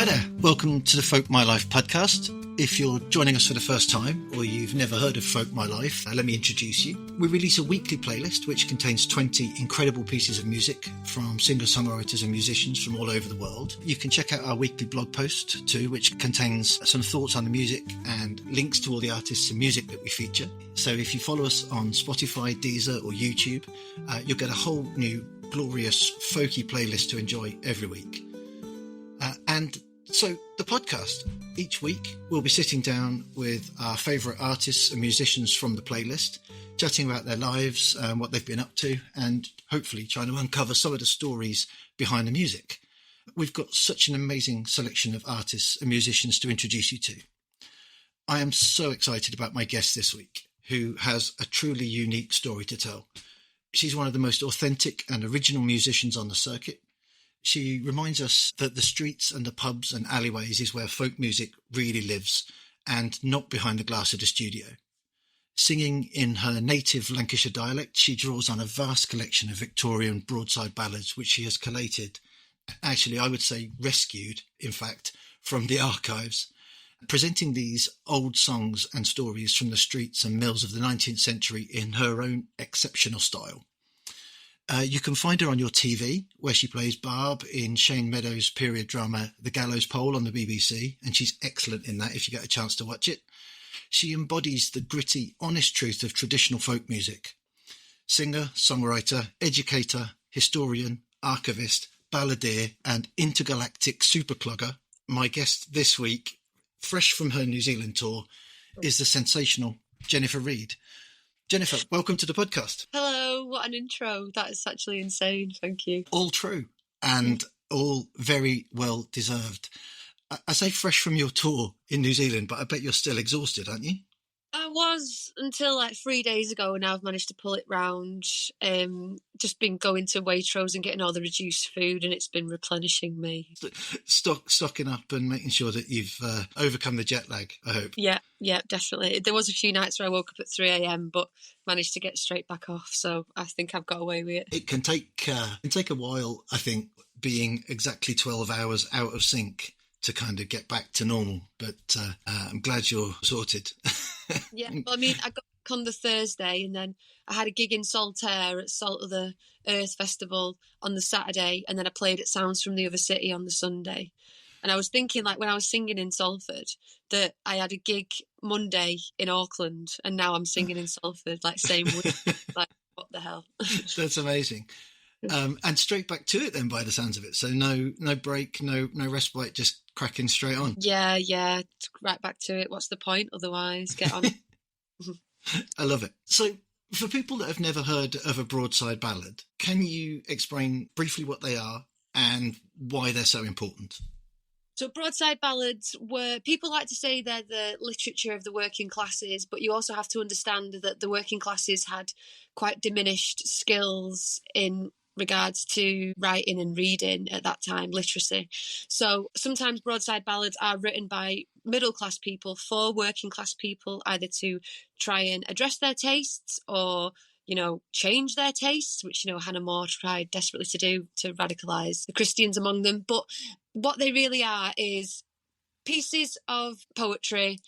Hi there, welcome to the Folk My Life podcast. If you're joining us for the first time or you've never heard of Folk My Life, let me introduce you. We release a weekly playlist which contains 20 incredible pieces of music from singer-songwriters and musicians from all over the world. You can check out our weekly blog post too, which contains some thoughts on the music and links to all the artists and music that we feature. So if you follow us on Spotify, Deezer or YouTube, you'll get a whole new glorious folky playlist to enjoy every week. And so the podcast, each week we'll be sitting down with our favourite artists and musicians from the playlist, chatting about their lives and what they've been up to, and hopefully trying to uncover some of the stories behind the music. We've got such an amazing selection of artists and musicians to introduce you to. I am so excited about my guest this week, who has a truly unique story to tell. She's one of the most authentic and original musicians on the circuit. She reminds us that the streets and the pubs and alleyways is where folk music really lives, and not behind the glass of the studio. Singing in her native Lancashire dialect, she draws on a vast collection of Victorian broadside ballads, which she has collated, actually I would say rescued, in fact, from the archives, presenting these old songs and stories from the streets and mills of the 19th century in her own exceptional style. You can find her on your TV, where she plays Barb in Shane Meadows' period drama The Gallows Pole on the BBC, and she's excellent in that if you get a chance to watch it. She embodies the gritty, honest truth of traditional folk music. Singer, songwriter, educator, historian, archivist, balladeer, and intergalactic superclogger, my guest this week, fresh from her New Zealand tour, is the sensational Jennifer Reid. Jennifer, welcome to the podcast. Hello, what an intro. That is actually insane. Thank you. All true and all very well deserved. I say fresh from your tour in New Zealand, but I bet you're still exhausted, aren't you? I was until like 3 days ago, and now I've managed to pull it round. Just been going to Waitrose and getting all the reduced food, and it's been replenishing me. Stocking up and making sure that you've overcome the jet lag, I hope. Yeah, definitely. There was a few nights where I woke up at 3 a.m, but managed to get straight back off, so I think I've got away with it. It can take a while, I think, being exactly 12 hours out of sync to kind of get back to normal, but I'm glad you're sorted. Yeah, well, I mean, I got back on the Thursday, and then I had a gig in Saltaire at Salt of the Earth Festival on the Saturday, and then I played at Sounds from the Other City on the Sunday. And I was thinking, like, when I was singing in Salford, that I had a gig Monday in Auckland, and now I'm singing in Salford, like, same week. Like, what the hell? That's amazing. And straight back to it then, by the sounds of it. So no break, no respite, just cracking straight on. Yeah, right back to it. What's the point otherwise? Get on. I love it. So for people that have never heard of a broadside ballad, can you explain briefly what they are and why they're so important? So broadside ballads were, people like to say they're the literature of the working classes, but you also have to understand that the working classes had quite diminished skills in regards to writing and reading at that time, literacy. So sometimes broadside ballads are written by middle class people for working class people, either to try and address their tastes or, change their tastes, which, Hannah More tried desperately to do, to radicalise the Christians among them. But what they really are is pieces of poetry,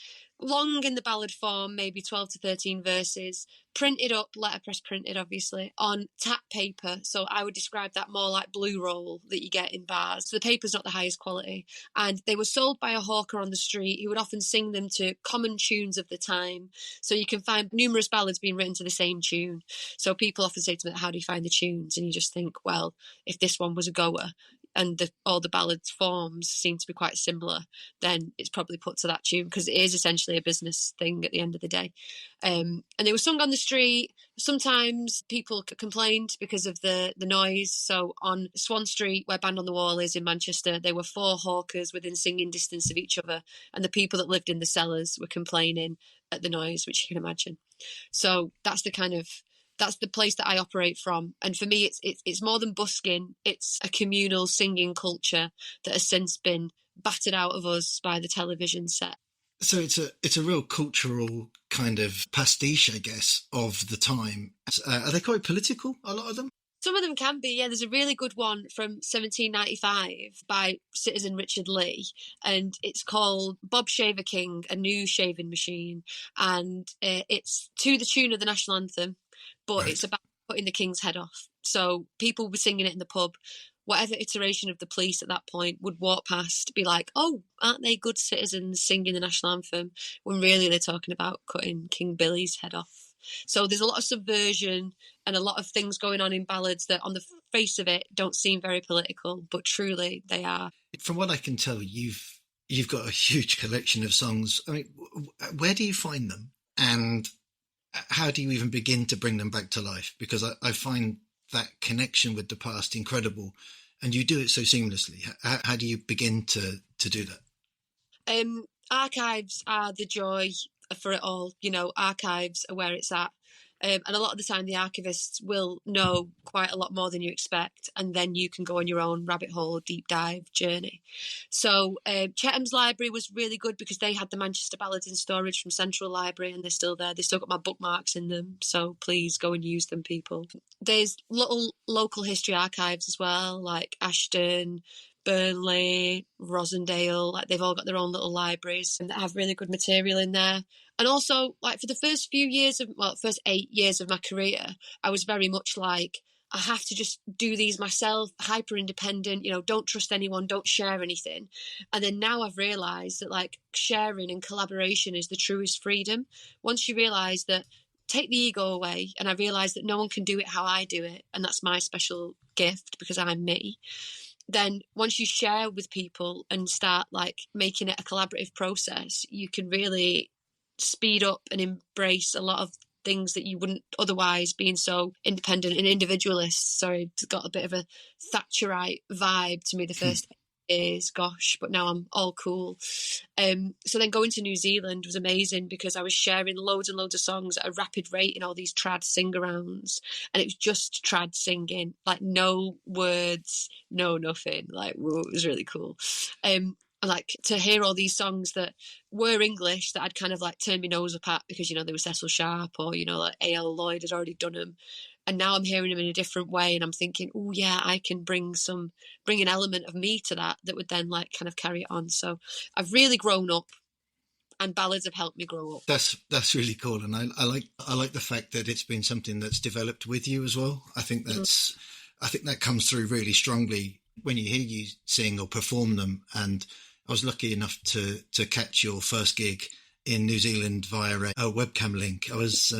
long in the ballad form, maybe 12 to 13 verses, printed up, letterpress printed obviously, on tap paper. So I would describe that more like blue roll that you get in bars. So the paper's not the highest quality. And they were sold by a hawker on the street who would often sing them to common tunes of the time. So you can find numerous ballads being written to the same tune. So people often say to me, how do you find the tunes? And you just think, well, if this one was a goer, and all the ballads forms seem to be quite similar, then it's probably put to that tune, because it is essentially a business thing at the end of the day. And they were sung on the street. Sometimes people complained because of the noise. So on Swan Street, where Band on the Wall is in Manchester, there were 4 hawkers within singing distance of each other, and the people that lived in the cellars were complaining at the noise, which you can imagine. So that's the place that I operate from. And for me, it's more than busking. It's a communal singing culture that has since been battered out of us by the television set. So it's a real cultural kind of pastiche, I guess, of the time. Are they quite political, a lot of them? Some of them can be, yeah. There's a really good one from 1795 by citizen Richard Lee, and it's called Bob Shaver King, A New Shaving Machine. And it's to the tune of the national anthem, but it's about cutting the king's head off. So people were singing it in the pub. Whatever iteration of the police at that point would walk past, be like, oh, aren't they good citizens singing the national anthem? When really they're talking about cutting King Billy's head off. So there's a lot of subversion and a lot of things going on in ballads that on the face of it don't seem very political, but truly they are. From what I can tell, you've got a huge collection of songs. I mean, where do you find them, and how do you even begin to bring them back to life? Because I find that connection with the past incredible, and you do it so seamlessly. How do you begin to do that? Archives are the joy for it all. You know, archives are where it's at. And a lot of the time the archivists will know quite a lot more than you expect, and then you can go on your own rabbit hole, deep dive journey. So Chetham's library was really good because they had the Manchester Ballads in storage from Central Library, and they're still there. They still got my bookmarks in them, so please go and use them, people. There's little local history archives as well, like Ashton, Burnley, Rosendale. Like, they've all got their own little libraries and that have really good material in there. And also, like, for the first 8 years of my career, I was very much like, I have to just do these myself, hyper independent, you know, don't trust anyone, don't share anything. And then now I've realised that, like, sharing and collaboration is the truest freedom. Once you realise that, take the ego away, and I realise that no one can do it how I do it, and that's my special gift because I'm me. Then once you share with people and start, like, making it a collaborative process, you can really speed up and embrace a lot of things that you wouldn't otherwise, being so independent and individualist. Sorry, it's got a bit of a Thatcherite vibe to me the first years, gosh, but now I'm all cool. So then going to New Zealand was amazing because I was sharing loads and loads of songs at a rapid rate in all these trad sing-arounds, and it was just trad singing, like no words, no nothing, like, whoa, it was really cool. And like to hear all these songs that were English that I'd kind of like turned my nose up at because, you know, they were Cecil Sharp, or, you know, like A.L. Lloyd had already done them. And now I'm hearing them in a different way, and I'm thinking, oh yeah, I can bring an element of me to that would then, like, kind of carry it on. So I've really grown up, and ballads have helped me grow up. That's really cool, and I like the fact that it's been something that's developed with you as well. I think that comes through really strongly when you hear you sing or perform them. And I was lucky enough to catch your first gig in New Zealand via a webcam link. I was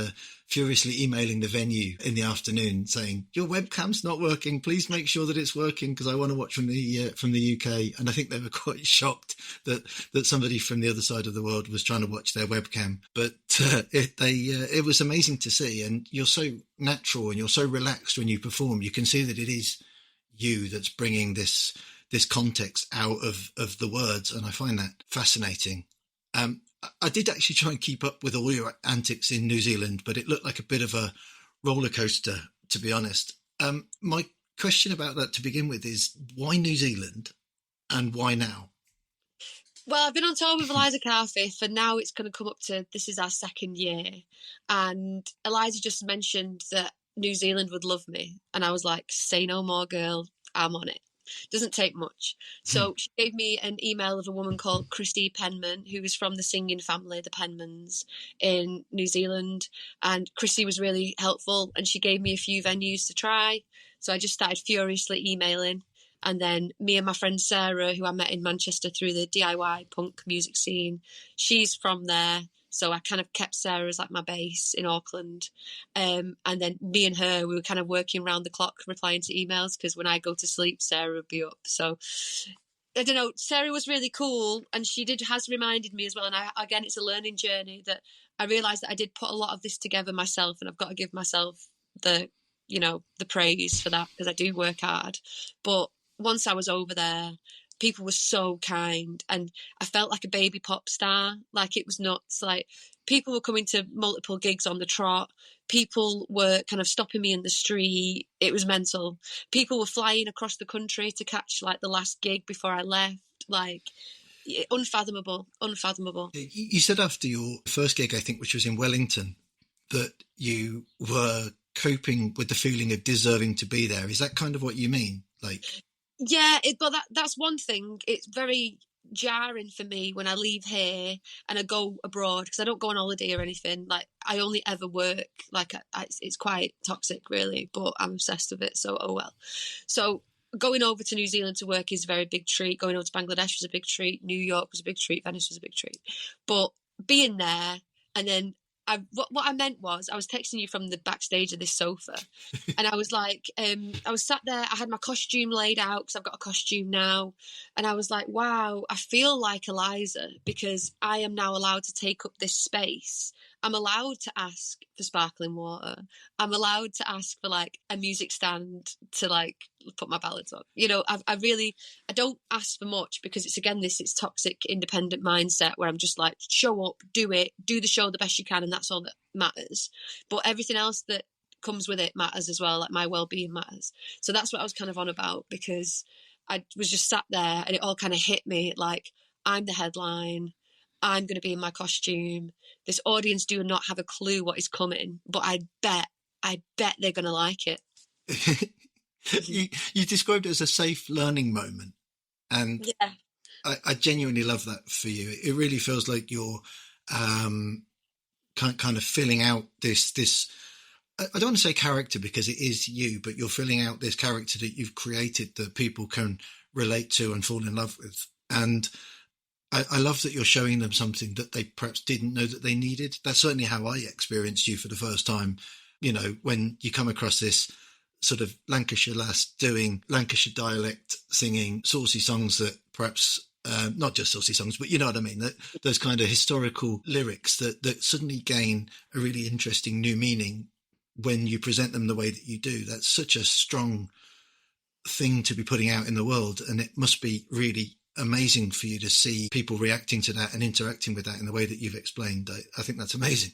furiously emailing the venue in the afternoon saying, your webcam's not working, please make sure that it's working because I want to watch from the UK. And I think they were quite shocked that somebody from the other side of the world was trying to watch their webcam. But it was amazing to see. And you're so natural and you're so relaxed when you perform. You can see that it is you that's bringing this context out of the words, and I find that fascinating. I did actually try and keep up with all your antics in New Zealand, but it looked like a bit of a roller coaster, to be honest. My question about that to begin with is, why New Zealand and why now? Well, I've been on tour with Eliza Carfiff, and now it's going to come up to, this is our second year. And Eliza just mentioned that New Zealand would love me. And I was like, say no more, girl, I'm on it. Doesn't take much. So she gave me an email of a woman called Christy Penman, who is from the singing family, the Penmans, in New Zealand. And Christy was really helpful, and she gave me a few venues to try. So I just started furiously emailing. And then me and my friend Sarah, who I met in Manchester through the DIY punk music scene, she's from there. So I kind of kept Sarah as like my base in Auckland. And then me and her, we were kind of working around the clock, replying to emails, because when I go to sleep, Sarah would be up. So I don't know, Sarah was really cool, and she has reminded me as well. And again, it's a learning journey, that I realised that I did put a lot of this together myself, and I've got to give myself the praise for that, because I do work hard. But once I was over there, people were so kind, and I felt like a baby pop star. Like, it was nuts. Like, people were coming to multiple gigs on the trot. People were kind of stopping me in the street. It was mental. People were flying across the country to catch, like, the last gig before I left. Like, unfathomable. You said after your first gig, I think, which was in Wellington, that you were coping with the feeling of deserving to be there. Is that kind of what you mean? Like, Yeah, but that's one thing. It's very jarring for me when I leave here and I go abroad, because I don't go on holiday or anything. Like, I only ever work. Like, it's quite toxic, really, but I'm obsessed with it. So, oh well. So going over to New Zealand to work is a very big treat. Going over to Bangladesh was a big treat. New York was a big treat. Venice was a big treat. But being there, and then what I meant was, I was texting you from the backstage of this sofa, and I was like, I was sat there, I had my costume laid out because I've got a costume now, and I was like, wow, I feel like Eliza, because I am now allowed to take up this space. I'm allowed to ask for sparkling water. I'm allowed to ask for like a music stand to like put my ballads on. You know, I don't ask for much, because it's toxic independent mindset where I'm just like, show up, do it, do the show the best you can, and that's all that matters. But everything else that comes with it matters as well. Like, my well-being matters. So that's what I was kind of on about, because I was just sat there and it all kind of hit me like, I'm the headline. I'm going to be in my costume. This audience do not have a clue what is coming, but I bet they're going to like it. you described it as a safe learning moment, and yeah, I genuinely love that for you. It really feels like you're kind of filling out this. I don't want to say character, because it is you, but you're filling out this character that you've created that people can relate to and fall in love with. And I love that you're showing them something that they perhaps didn't know that they needed. That's certainly how I experienced you for the first time. You know, when you come across this sort of Lancashire lass doing Lancashire dialect, singing saucy songs that perhaps, not just saucy songs, but you know what I mean, that those kind of historical lyrics that suddenly gain a really interesting new meaning when you present them the way that you do. That's such a strong thing to be putting out in the world, and it must be really amazing for you to see people reacting to that and interacting with that in the way that you've explained. I think that's amazing.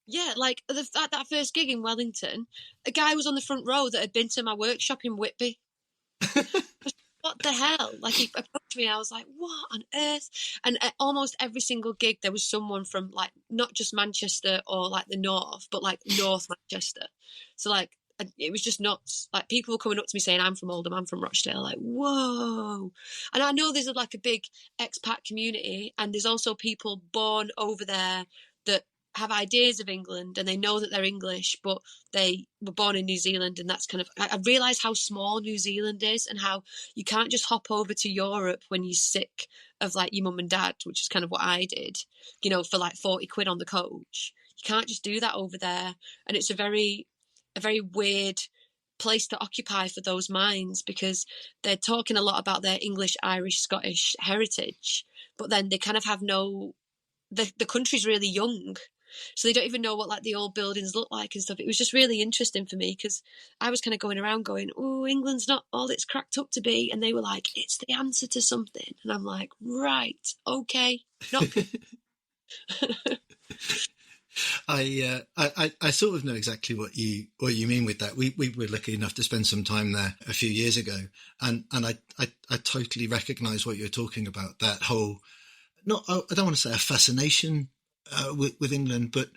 Yeah, like that first gig in Wellington, a guy was on the front row that had been to my workshop in Whitby. What the hell? Like, he approached me and I was like, what on earth? And at almost every single gig there was someone from, like, not just Manchester or like the north, but like North Manchester. So like, it was just nuts. Like, people were coming up to me saying, I'm from Oldham, I'm from Rochdale. Like, whoa. And I know there's like a big expat community, and there's also people born over there that have ideas of England and they know that they're English, but they were born in New Zealand. And that's kind of, I realise how small New Zealand is, and how you can't just hop over to Europe when you're sick of like your mum and dad, which is kind of what I did, you know, for like 40 quid on the coach. You can't just do that over there. And it's a very weird place to occupy for those minds, because they're talking a lot about their English, Irish, Scottish heritage, but then they kind of have the country's really young, so they don't even know what like the old buildings look like and stuff. It was just really interesting for me, because I was kind of going around going, oh, England's not all it's cracked up to be, and they were like, it's the answer to something, and I'm like, right, okay, not I sort of know exactly what you mean with that. We were lucky enough to spend some time there a few years ago, and I totally recognise what you're talking about. That whole, I don't want to say a fascination with England, but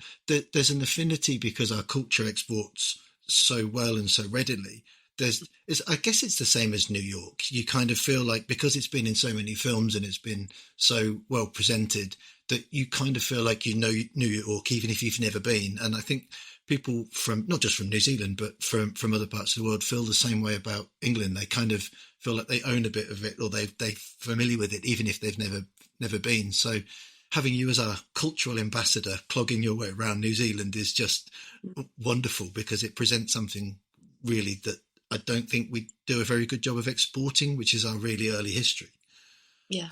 there's an affinity because our culture exports so well and so readily. I guess it's the same as New York. You kind of feel like, because it's been in so many films and it's been so well presented, that you kind of feel like you know New York, even if you've never been. And I think people from, not just from New Zealand, but from other parts of the world, feel the same way about England. They kind of feel like they own a bit of it, or they're familiar with it, even if they've never been. So having you as our cultural ambassador clogging your way around New Zealand is just wonderful, because it presents something really that I don't think we do a very good job of exporting, which is our really early history. yeah.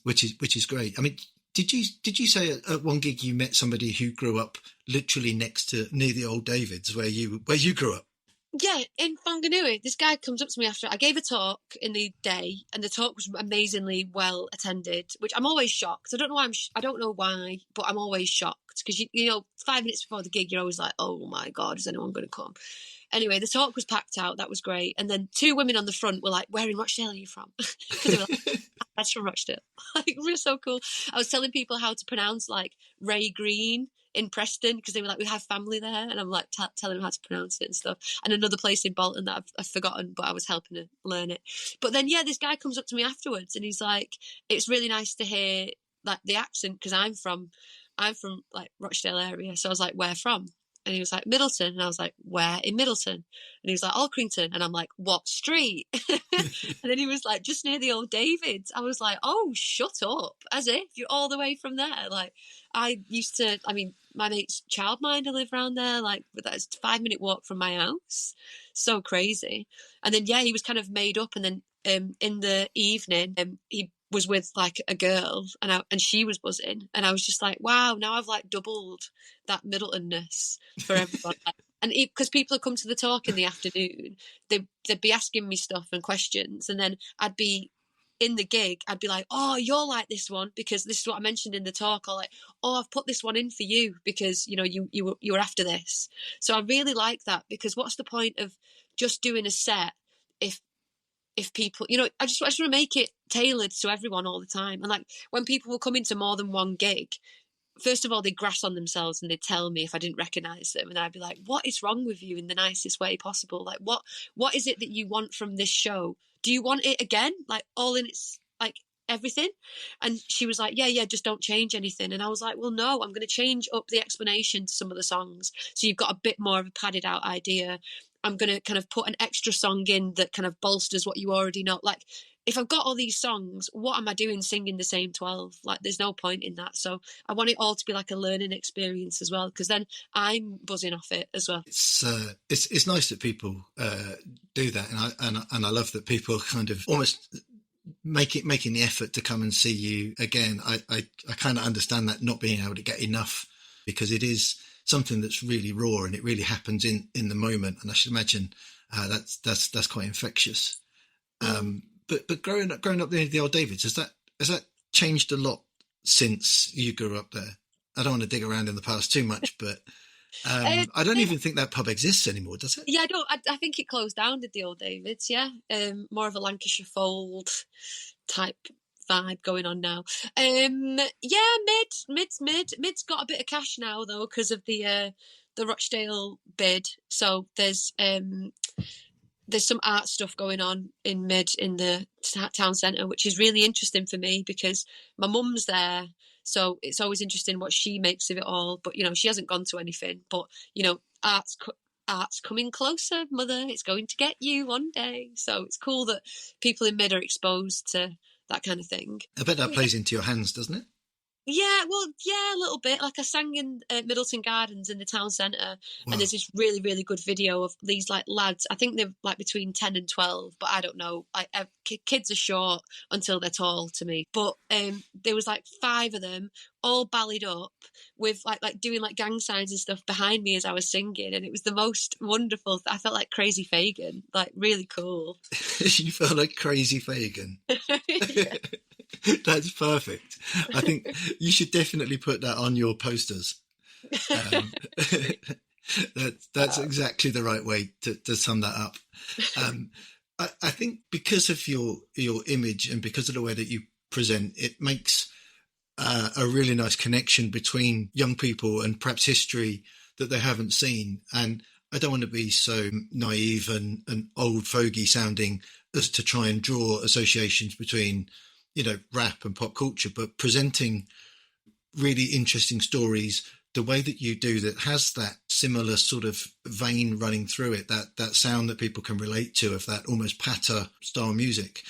Which is great. I mean, did you say at one gig you met somebody who grew up literally near the old Davids where you grew up? Yeah, in Whanganui, this guy comes up to me after I gave a talk in the day, and the talk was amazingly well attended, which I'm always shocked. I don't know why, but I'm always shocked, because you know, 5 minutes before the gig, you're always like, oh my God, is anyone going to come? Anyway, the talk was packed out. That was great. And then 2 women on the front were like, where in Rochdale are you from? Because they were like, that's from Rochdale. Like, we're so cool. I was telling people how to pronounce like Ray Green in Preston, because they were like, we have family there, and I'm like telling them how to pronounce it and stuff. And another place in Bolton that I've forgotten, but I was helping her learn it. But then this guy comes up to me afterwards, and he's like, it's really nice to hear like the accent, because I'm from like Rochdale area. So I was like, where from? And he was like, Middleton. And I was like, where in Middleton? And he was like, Alcrington. And I'm like, what street? And then he was like, just near the old Davids. I was like, oh, shut up. As if you're all the way from there. Like, my mate's childminder lived around there. Like, that's a 5-minute walk from my house. So crazy. And then, he was kind of made up. And then in the evening, he was with like a girl, and she was buzzing, and I was just like, wow, now I've like doubled that Middletonness for everyone. And because people would come to the talk in the afternoon, they'd be asking me stuff and questions, and then I'd be in the gig, I'd be like, oh, you're like this one because this is what I mentioned in the talk, or like, oh, I've put this one in for you because you were after this. So I really like that, because what's the point of just doing a set if people, I just want to make it tailored to everyone all the time. And like when people will come into more than one gig, first of all, they'd grass on themselves and they'd tell me if I didn't recognise them. And I'd be like, what is wrong with you, in the nicest way possible? Like, what is it that you want from this show? Do you want it again? Like all in its, like everything? And she was like, yeah, just don't change anything. And I was like, well, no, I'm going to change up the explanation to some of the songs. So you've got a bit more of a padded out idea. I'm going to kind of put an extra song in that kind of bolsters what you already know. Like, if I've got all these songs, what am I doing singing the same 12? Like, there's no point in that. So I want it all to be like a learning experience as well, because then I'm buzzing off it as well. It's nice that people do that, and I love that people kind of almost making the effort to come and see you again. I kind of understand that, not being able to get enough, because it is something that's really raw and it really happens in the moment. And I should imagine that's quite infectious. But growing up near the old Davids, has that changed a lot since you grew up there? I don't want to dig around in the past too much, but I don't even think that pub exists anymore, does it? Yeah, I think it closed down at the old Davids. Yeah, more of a Lancashire Fold type vibe going on now. Mid's got a bit of cash now though, because of the Rochdale bid. So there's some art stuff going on in Mid, in the town centre, which is really interesting for me because my mum's there. So it's always interesting what she makes of it all. But, she hasn't gone to anything. But, art's coming closer, mother. It's going to get you one day. So it's cool that people in Mid are exposed to that kind of thing. I bet that plays into your hands, doesn't it? Yeah, a little bit. Like I sang in Middleton Gardens in the town centre, Wow. And there's this really, really good video of these like lads. I think they're like between 10 and 12, but I don't know. Kids are short until they're tall to me. But there was like 5 of them, all ballied up with like doing like gang signs and stuff behind me as I was singing, and it was the most wonderful. I felt like Crazy Fagin, like really cool. You felt like Crazy Fagin. Yeah. That's perfect. I think you should definitely put that on your posters. That's exactly the right way to sum that up. I think because of your image and because of the way that you present, it makes a really nice connection between young people and perhaps history that they haven't seen. And I don't want to be so naive and old fogey sounding as to try and draw associations between rap and pop culture, but presenting really interesting stories the way that you do, that has that similar sort of vein running through it, that sound that people can relate to, of that almost patter style music.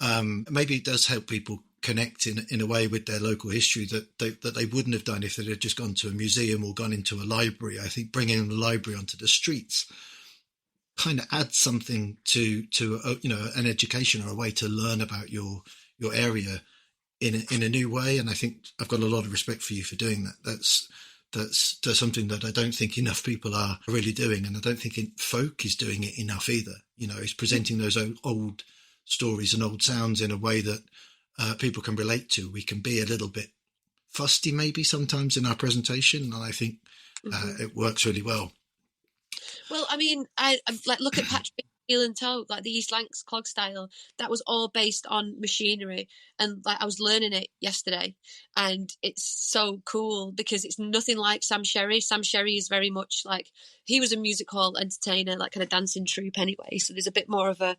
Maybe it does help people connect in a way with their local history that they wouldn't have done if they'd have just gone to a museum or gone into a library. I think bringing the library onto the streets kind of adds something to an education or a way to learn about your area in a new way. And I think I've got a lot of respect for you for doing that. That's something that I don't think enough people are really doing, and I don't think folk is doing it enough either. It's presenting those old stories and old sounds in a way that people can relate to. We can be a little bit fusty maybe sometimes in our presentation, and I think it works really well. Well, I mean, I like look at Patrick heel and toe, like the East Lancs clog style, that was all based on machinery. And like I was learning it yesterday, and it's so cool because it's nothing like Sam Sherry. Sam Sherry is very much like, he was a music hall entertainer, like kind of dancing troupe anyway. So there's a bit more of a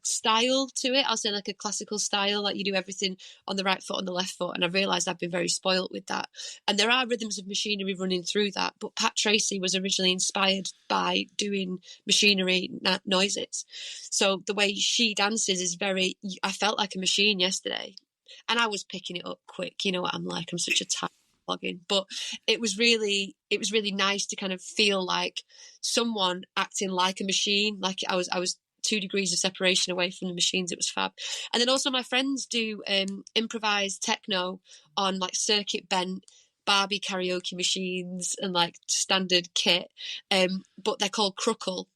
style to it. I'll say like a classical style, like you do everything on the right foot, on the left foot. And I've realised I've been very spoilt with that. And there are rhythms of machinery running through that. But Pat Tracy was originally inspired by doing machinery noises. So the way she dances is very, I felt like a machine yesterday. And I was picking it up quick. You know what I'm like? I'm such a tight blogging. But it was really nice to kind of feel like someone acting like a machine. Like I was 2 degrees of separation away from the machines. It was fab. And then also my friends do improvised techno on like circuit bent Barbie karaoke machines and like standard kit, but they're called cruckle,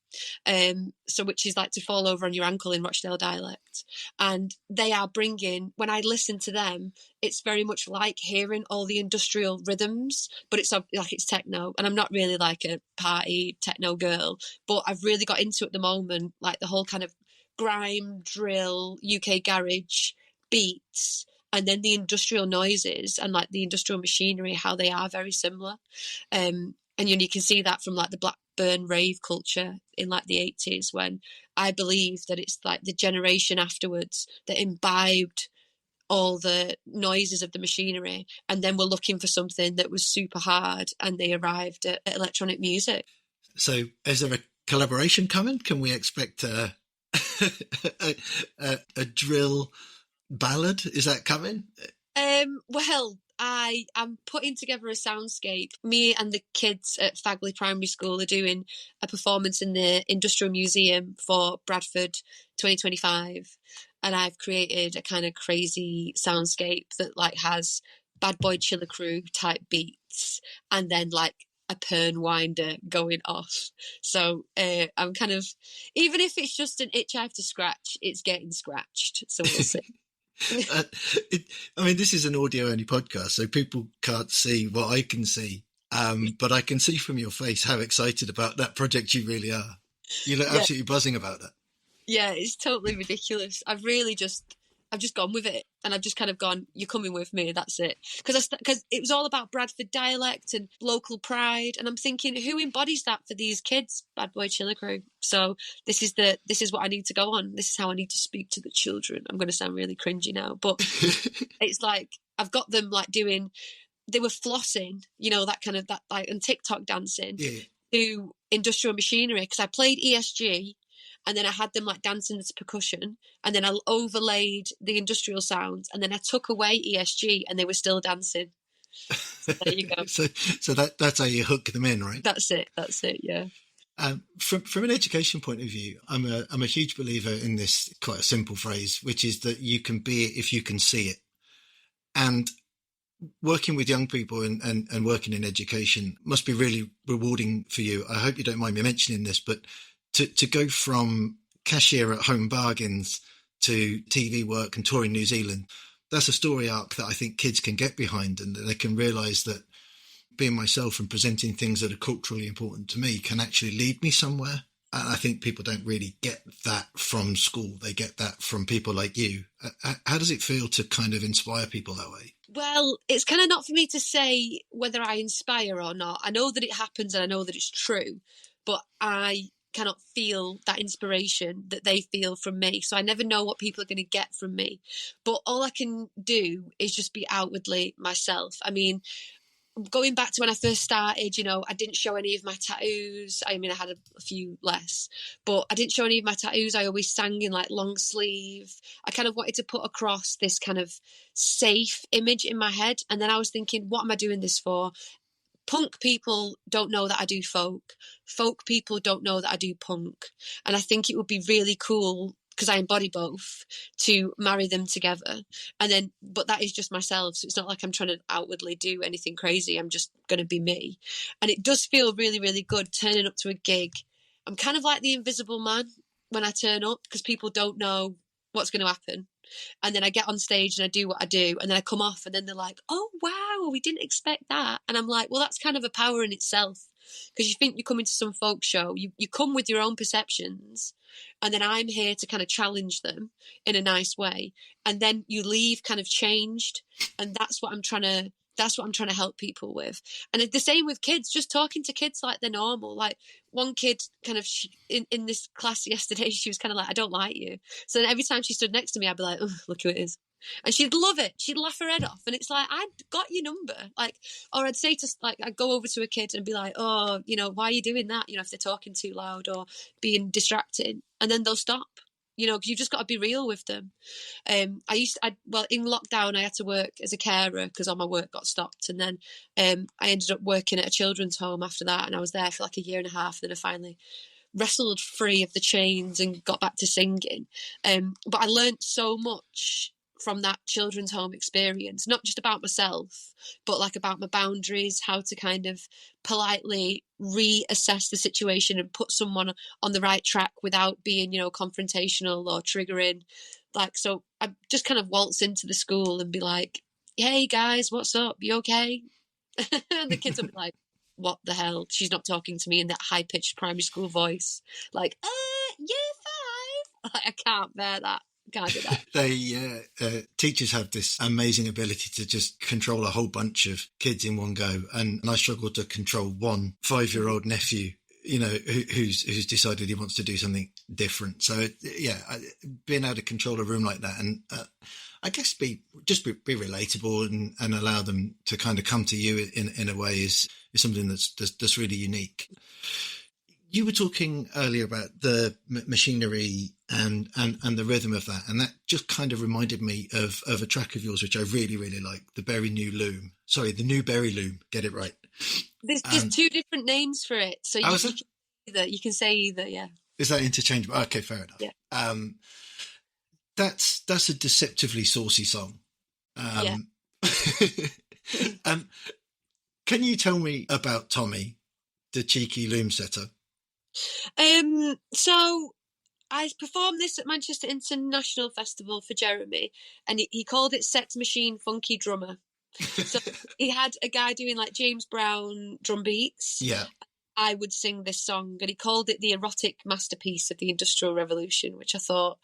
so which is like to fall over on your ankle in Rochdale dialect. And they are bringing, when I listen to them, it's very much like hearing all the industrial rhythms, but it's like it's techno. And I'm not really like a party techno girl, but I've really got into it at the moment, like the whole kind of grime, drill, UK garage beats, and then the industrial noises and like the industrial machinery, how they are very similar. And you can see that from like the Blackburn rave culture in like the 80s, when I believe that it's like the generation afterwards that imbibed all the noises of the machinery, and then were looking for something that was super hard, and they arrived at electronic music. So is there a collaboration coming? Can we expect a drill ballad? Is that coming? Well, I'm putting together a soundscape. Me and the kids at Fagley Primary School are doing a performance in the Industrial Museum for Bradford 2025. And I've created a kind of crazy soundscape that like has Bad Boy Chiller Crew type beats, and then like a pern winder going off. So I'm kind of, even if it's just an itch I have to scratch, it's getting scratched. So we'll see. I mean, this is an audio-only podcast, so people can't see what I can see. But I can see from your face how excited about that project you really are. You look absolutely buzzing about that. Yeah, it's totally ridiculous. I've just gone with it, and I've just kind of gone, you're coming with me, that's it. Because it was all about Bradford dialect and local pride, and I'm thinking, who embodies that for these kids? Bad Boy Chiller Crew. So this is what I need to go on. This is how I need to speak to the children. I'm going to sound really cringy now, but it's like I've got them like they were flossing, you know, that kind of that like and TikTok dancing to industrial machinery, because I played ESG. And then I had them like dancing to percussion, and then I overlaid the industrial sounds, and then I took away ESG, and they were still dancing. So there you go. so that's how you hook them in, right? That's it. Yeah. From an education point of view, I'm a huge believer in this quite a simple phrase, which is that you can be it if you can see it. And working with young people and working in education must be really rewarding for you. I hope you don't mind me mentioning this, but to go from cashier at Home Bargains to TV work and touring New Zealand, that's a story arc that I think kids can get behind, and that they can realise that being myself and presenting things that are culturally important to me can actually lead me somewhere. And I think people don't really get that from school. They get that from people like you. How does it feel to kind of inspire people that way? Well, it's kind of not for me to say whether I inspire or not. I know that it happens and I know that it's true, but I cannot feel that inspiration that they feel from me. So I never know what people are going to get from me. But all I can do is just be outwardly myself. I mean, going back to when I first started, you know, I didn't show any of my tattoos. I mean, I had a few less, but I didn't show any of my tattoos. I always sang in like long sleeve. I kind of wanted to put across this kind of safe image in my head. And then I was thinking, what am I doing this for? Punk people don't know that I do folk. Folk people don't know that I do punk. And I think it would be really cool, because I embody both, to marry them together. And then, but that is just myself. So it's not like I'm trying to outwardly do anything crazy. I'm just going to be me. And it does feel really, really good turning up to a gig. I'm kind of like the invisible man when I turn up, because people don't know what's going to happen. And then I get on stage and I do what I do, and then I come off and then they're like, oh, wow, we didn't expect that. And I'm like, well, that's kind of a power in itself. because you think you're coming to some folk show, you come with your own perceptions, and then I'm here to kind of challenge them in a nice way, and then you leave kind of changed, and that's what I'm trying to help people with. And the same with kids, just talking to kids like they're normal. Like one kid kind of in this class yesterday, she was kind of like, I don't like you. So then every time she stood next to me, I'd be like, oh, look who it is. And she'd love it. She'd laugh her head off. And it's like, I'd got your number. Like, or I'd say to, like, I'd go over to a kid and be like, oh, you know, why are you doing that? You know, if they're talking too loud or being distracting, and then they'll stop, you know, because you've just got to be real with them. In lockdown, I had to work as a carer because all my work got stopped. And then I ended up working at a children's home after that. And I was there for like a year and a half. And then I finally wrestled free of the chains and got back to singing. But I learned so much from that children's home experience, not just about myself, but like about my boundaries, how to kind of politely reassess the situation and put someone on the right track without being, you know, confrontational or triggering. Like, so I just kind of waltz into the school and be like, hey guys, what's up? You okay? And the kids will be like, what the hell? She's not talking to me in that high-pitched primary school voice. Like, year 5. Like, I can't bear that. Can't do that. They teachers have this amazing ability to just control a whole bunch of kids in one go, and I struggle to control one 5-year-old nephew, you know, who's decided he wants to do something different. So being able to control a room like that, and I guess be relatable and allow them to kind of come to you in a way is something that's really unique. You were talking earlier about the machinery and the rhythm of that, and that just kind of reminded me of a track of yours which I really, really like, the New Berry Loom. Get it right. There's 2 different names for it, so you can say either. Yeah. Is that interchangeable? Okay, fair enough. Yeah. That's a deceptively saucy song. Yeah. Can you tell me about Tommy, the cheeky loom setter? So I performed this at Manchester International Festival for Jeremy, and he called it Sex Machine Funky Drummer. So he had a guy doing like James Brown drum beats. Yeah. I would sing this song, and he called it the erotic masterpiece of the Industrial Revolution, which I thought,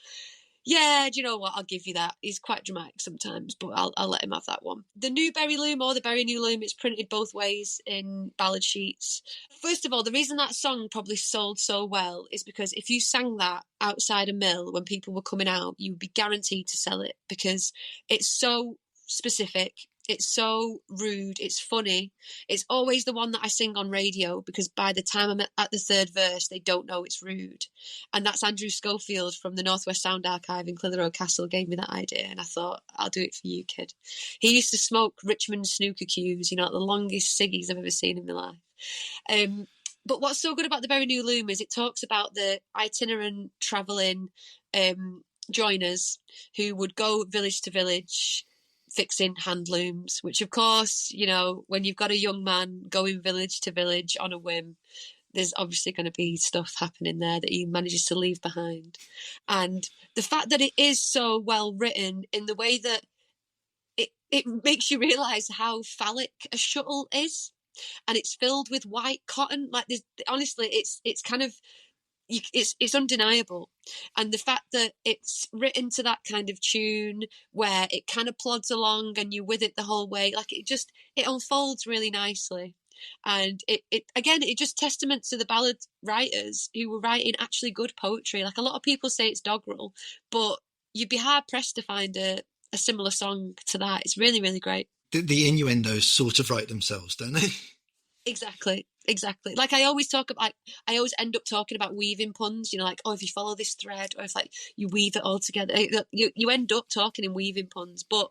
yeah, do you know what? I'll give you that. He's quite dramatic sometimes, but I'll let him have that one. The New Berry Loom, or the Berry New Loom, it's printed both ways in ballad sheets. First of all, the reason that song probably sold so well is because if you sang that outside a mill when people were coming out, you would be guaranteed to sell it, because it's so specific. It's so rude. It's funny. It's always the one that I sing on radio, because by the time I'm at the 3rd verse, they don't know it's rude. And that's Andrew Schofield from the Northwest Sound Archive in Clitheroe Castle gave me that idea. And I thought, I'll do it for you, kid. He used to smoke Richmond snooker cues, you know, the longest ciggies I've ever seen in my life. But what's so good about the Berry New Loom is it talks about the itinerant travelling joiners who would go village to village fixing hand looms, which of course, you know, when you've got a young man going village to village on a whim, there's obviously going to be stuff happening there that he manages to leave behind. And the fact that it is so well written in the way that it makes you realise how phallic a shuttle is, and it's filled with white cotton. Like, honestly, it's kind of, it's undeniable. And the fact that it's written to that kind of tune where it kind of plods along and you're with it the whole way, like it unfolds really nicely. And it just testament to the ballad writers who were writing actually good poetry. Like, a lot of people say it's doggerel, but you'd be hard pressed to find a similar song to that. It's really, really great. The innuendos sort of write themselves, don't they? Exactly. Like, I always end up talking about weaving puns, you know, like, oh, if you follow this thread, or if like you weave it all together, you end up talking in weaving puns. But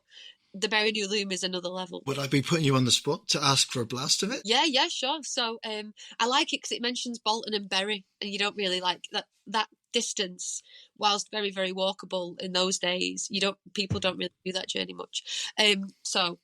the Berry New Loom is another level. Would I be putting you on the spot to ask for a blast of it? Yeah, sure. So I like it because it mentions Bolton and Bury, and you don't really like that distance, whilst very, very walkable in those days. People don't really do that journey much. So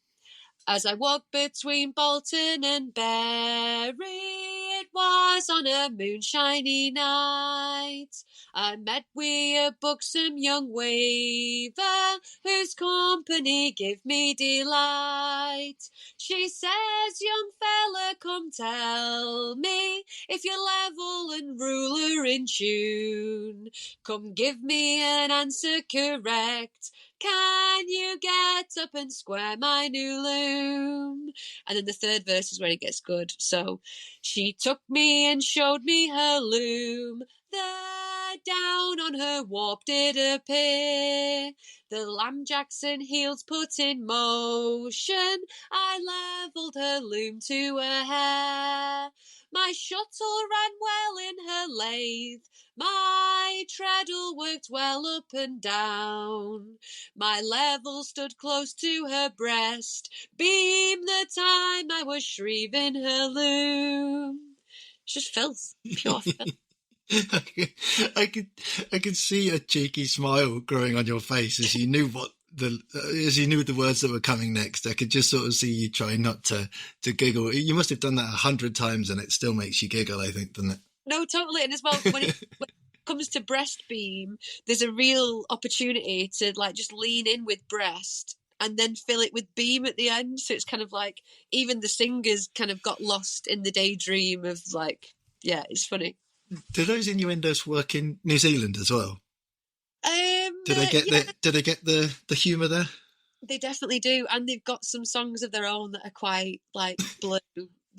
as I walk between Bolton and Bury, it was on a moonshiny night. I met wi a buxom young waver, whose company give me delight. She says, young fella, come tell me if you're level and ruler in tune. Come give me an answer correct. Can you get up and square my new loom? And then the third verse is where it gets good. So she took me and showed me her loom. The down on her warp did appear. The lamb Jackson heels put in motion. I levelled her loom to her hair. My shuttle ran well in her lathe. My treadle worked well up and down. My level stood close to her breast. Beam the time I was shriving her loom. It's just filth, pure filth. I could see a cheeky smile growing on your face as you knew the words that were coming next. I could just sort of see you trying not to giggle. You must have done that 100 times, and it still makes you giggle, I think, doesn't it? No, totally. And as well, when it comes to breast beam, there's a real opportunity to like just lean in with breast and then fill it with beam at the end. So it's kind of like even the singers kind of got lost in the daydream of like, yeah, it's funny. Do those innuendos work in New Zealand as well? Did they get the humour there? They definitely do, and they've got some songs of their own that are quite like blue.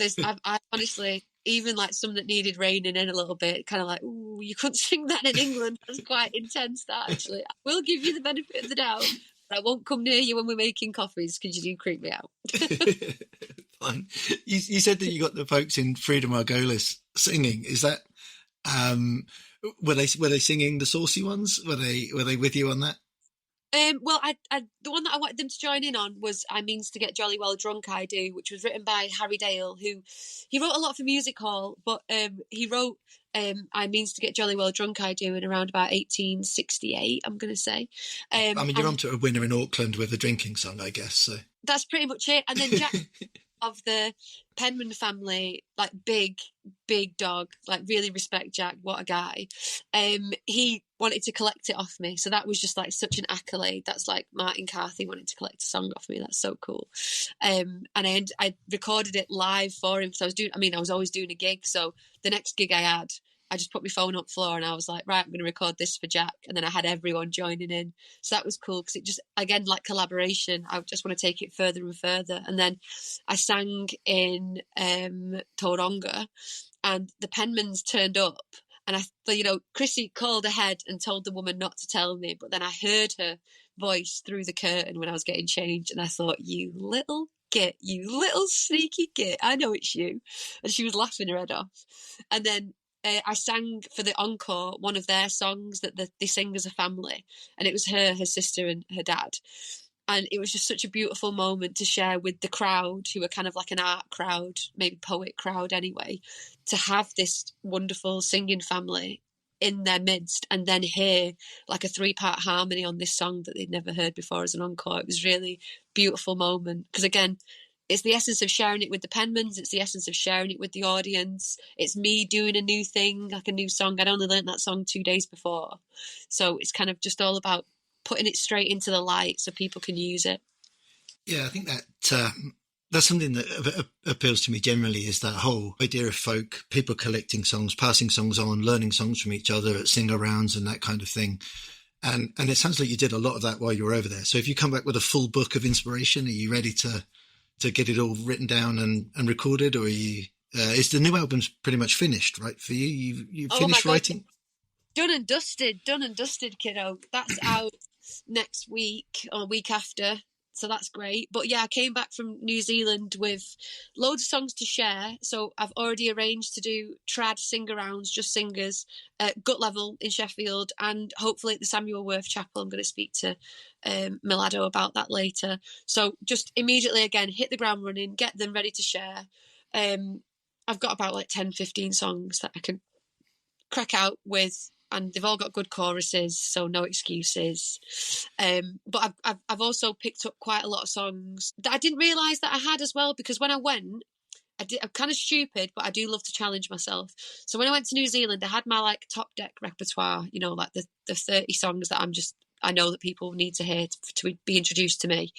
I honestly, even like some that needed reining in a little bit, kind of like, ooh, you couldn't sing that in England. That's quite intense. That actually, I will give you the benefit of the doubt, but I won't come near you when we're making coffees because you do creep me out. Fine. You said that you got the folks in Freedom Margolis singing. Is that? Were they singing the saucy ones? Were they with you on that? Well, the one that I wanted them to join in on was "I Means to Get Jolly Well Drunk I Do," which was written by Harry Dale, who he wrote a lot for music hall, but he wrote "I Means to Get Jolly Well Drunk I Do" in around about 1868. I'm going to say. I mean, you're onto a winner in Auckland with a drinking song, I guess. So that's pretty much it. And then Jack of the Penman family, like big dog, like really respect Jack, what a guy. He wanted to collect it off me, so that was just like such an accolade. That's like Martin Carthy wanting to collect a song off me. That's so cool. And I recorded it live for him because I was always doing a gig, so the next gig I had, I just put my phone up floor and I was like, right, I'm going to record this for Jack. And then I had everyone joining in. So that was cool because it just, again, like collaboration, I just want to take it further and further. And then I sang in Tauranga and the Penmans turned up. And Chrissy called ahead and told the woman not to tell me. But then I heard her voice through the curtain when I was getting changed. And I thought, you little git, you little sneaky git, I know it's you. And she was laughing her head off. And then I sang for the encore one of their songs that they sing as a family, and it was her sister and her dad, and it was just such a beautiful moment to share with the crowd, who are kind of like an art crowd, maybe poet crowd anyway, to have this wonderful singing family in their midst and then hear like a 3-part harmony on this song that they'd never heard before as an encore. It was really beautiful moment because, again, it's the essence of sharing it with the Penmans. It's the essence of sharing it with the audience. It's me doing a new thing, like a new song. I'd only learnt that song 2 days before. So it's kind of just all about putting it straight into the light so people can use it. Yeah, I think that that's something that appeals to me generally, is that whole idea of folk, people collecting songs, passing songs on, learning songs from each other at sing-arounds and that kind of thing. And it sounds like you did a lot of that while you were over there. So if you come back with a full book of inspiration, are you ready to get it all written down and recorded, or are you, is the new album's pretty much finished, right, for you? You finished writing? Done and dusted, kiddo. That's out next week or week after, so that's great. But yeah, I came back from New Zealand with loads of songs to share, so I've already arranged to do trad sing-arounds, just singers, at Gut Level in Sheffield, and hopefully at the Samuel Worth Chapel. I'm going to speak to Milado about that later. So just immediately, again, hit the ground running, get them ready to share. I've got about like 10-15 songs that I can crack out with, and they've all got good choruses, so no excuses. But I've also picked up quite a lot of songs that I didn't realise that I had as well, because when I went, I'm kind of stupid, but I do love to challenge myself. So when I went to New Zealand, I had my like top deck repertoire, you know, like the 30 songs that I know that people need to hear to be introduced to me.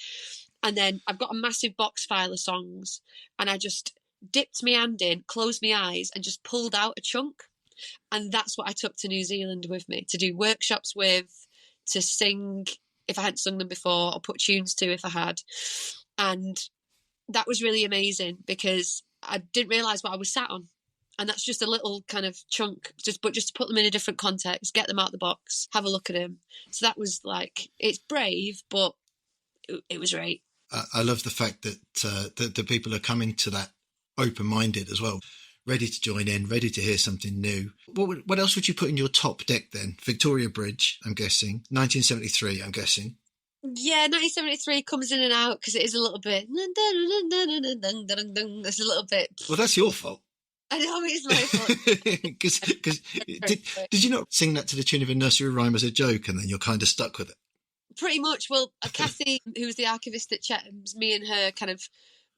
And then I've got a massive box file of songs, and I just dipped my hand in, closed my eyes, and just pulled out a chunk. And that's what I took to New Zealand with me, to do workshops with, to sing if I hadn't sung them before, or put tunes to if I had. And that was really amazing because I didn't realise what I was sat on. And that's just a little kind of chunk, just to put them in a different context, get them out of the box, have a look at them. So that was like, it's brave, but it was great. I love the fact that the people are coming to that open-minded as well, ready to join in, ready to hear something new. What else would you put in your top deck then? Victoria Bridge, I'm guessing. 1973, I'm guessing. Yeah, 1973 comes in and out because it is a little bit. It's a little bit. Well, that's your fault. I know it's my fault. Because did you not sing that to the tune of a nursery rhyme as a joke, and then you're kind of stuck with it? Pretty much. Well, Kathy, who's the archivist at Chetham's, me and her kind of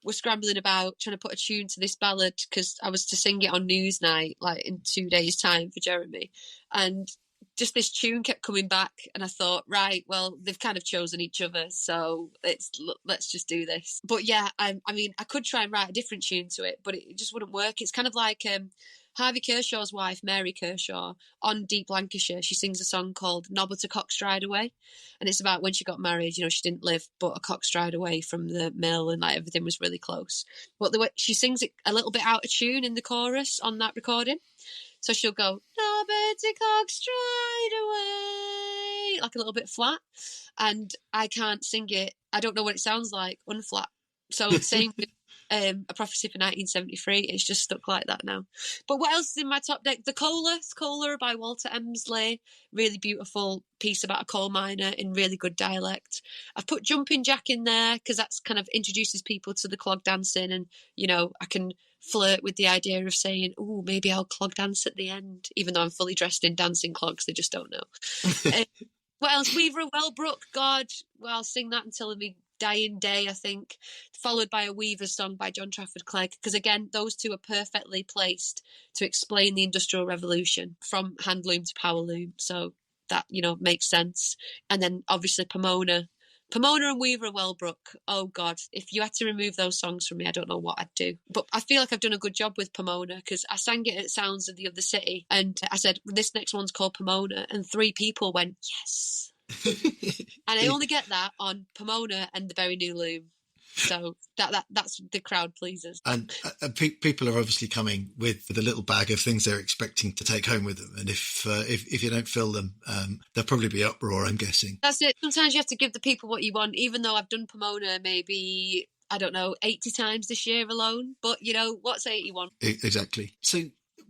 were scrambling about trying to put a tune to this ballad because I was to sing it on Newsnight like in 2 days' time for Jeremy, and just this tune kept coming back, and I thought, right, well, they've kind of chosen each other, so let's just do this. But yeah, I mean, I could try and write a different tune to it, but it just wouldn't work. It's kind of like Harvey Kershaw's wife, Mary Kershaw, on Deep Lancashire. She sings a song called "Knob but a Cock Stride Away," and it's about when she got married. You know, she didn't live but a cock stride away from the mill, and like everything was really close. But the way she sings it a little bit out of tune in the chorus on that recording. So she'll go, "No, Betty cock stride away," like a little bit flat. And I can't sing it. I don't know what it sounds like, unflat. So same with A Prophecy for 1973. It's just stuck like that now. But what else is in my top deck? The Cola by Walter Emsley. Really beautiful piece about a coal miner in really good dialect. I've put Jumping Jack in there because that's kind of introduces people to the clog dancing, and, you know, I can flirt with the idea of saying, oh, maybe I'll clog dance at the end, even though I'm fully dressed in dancing clogs. They just don't know. What else? Weaver of Wellbrook. God, well, I'll sing that until my dying day, I think, followed by a Weaver song by John Trafford Clegg, because again, those two are perfectly placed to explain the Industrial Revolution from handloom to powerloom, so that, you know, makes sense. And then obviously Pomona and Weaver of Wellbrook. Oh God, if you had to remove those songs from me, I don't know what I'd do. But I feel like I've done a good job with Pomona because I sang it at Sounds of the Other City, and I said, this next one's called Pomona, and 3 people went, yes. And I only get that on Pomona and the Very New Loom. So that's the crowd pleasers. And people are obviously coming with a little bag of things they're expecting to take home with them. And if you don't fill them, there'll probably be uproar, I'm guessing. That's it. Sometimes you have to give the people what you want, even though I've done Pomona maybe, I don't know, 80 times this year alone. But, you know, what's 81? Exactly. So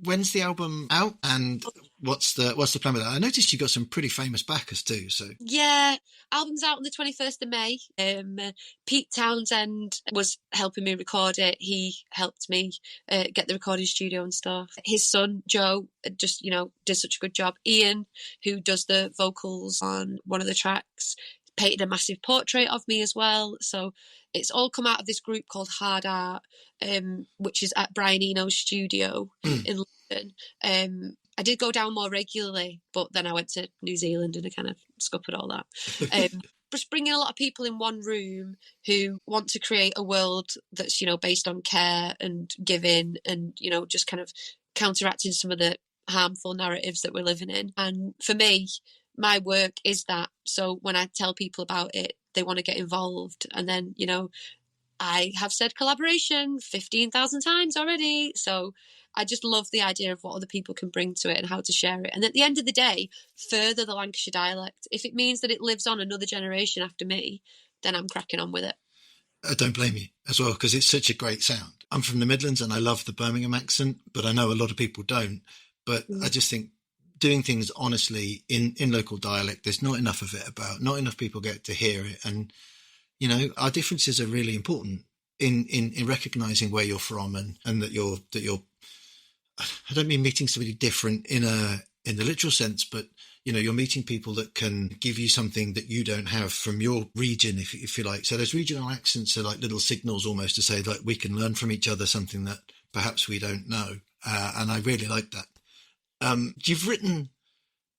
when's the album out, and what's the plan with that? I noticed you got some pretty famous backers too. So yeah, album's out on the 21st of May. Pete Townsend was helping me record it. He helped me get the recording studio and stuff. His son Joe just, you know, did such a good job. Ian, who does the vocals on one of the tracks, painted a massive portrait of me as well. So it's all come out of this group called Hard Art, which is at Brian Eno's studio in London. I did go down more regularly, but then I went to New Zealand and I kind of scuppered all that. Just bringing a lot of people in one room who want to create a world that's, you know, based on care and giving and, you know, just kind of counteracting some of the harmful narratives that we're living in. And for me, my work is that. So when I tell people about it, they want to get involved. And then, you know, I have said collaboration 15,000 times already. So I just love the idea of what other people can bring to it and how to share it. And at the end of the day, further the Lancashire dialect. If it means that it lives on another generation after me, then I'm cracking on with it. I don't blame you as well, because it's such a great sound. I'm from the Midlands and I love the Birmingham accent, but I know a lot of people don't. But I just think doing things honestly in local dialect, there's not enough of it about. Not enough people get to hear it. And, you know, our differences are really important in recognising where you're from and that you're I don't mean meeting somebody different in the literal sense, but you're meeting people that can give you something that you don't have from your region, if you like. So those regional accents are like little signals almost to say, like, we can learn from each other something that perhaps we don't know. And I really like that. You've written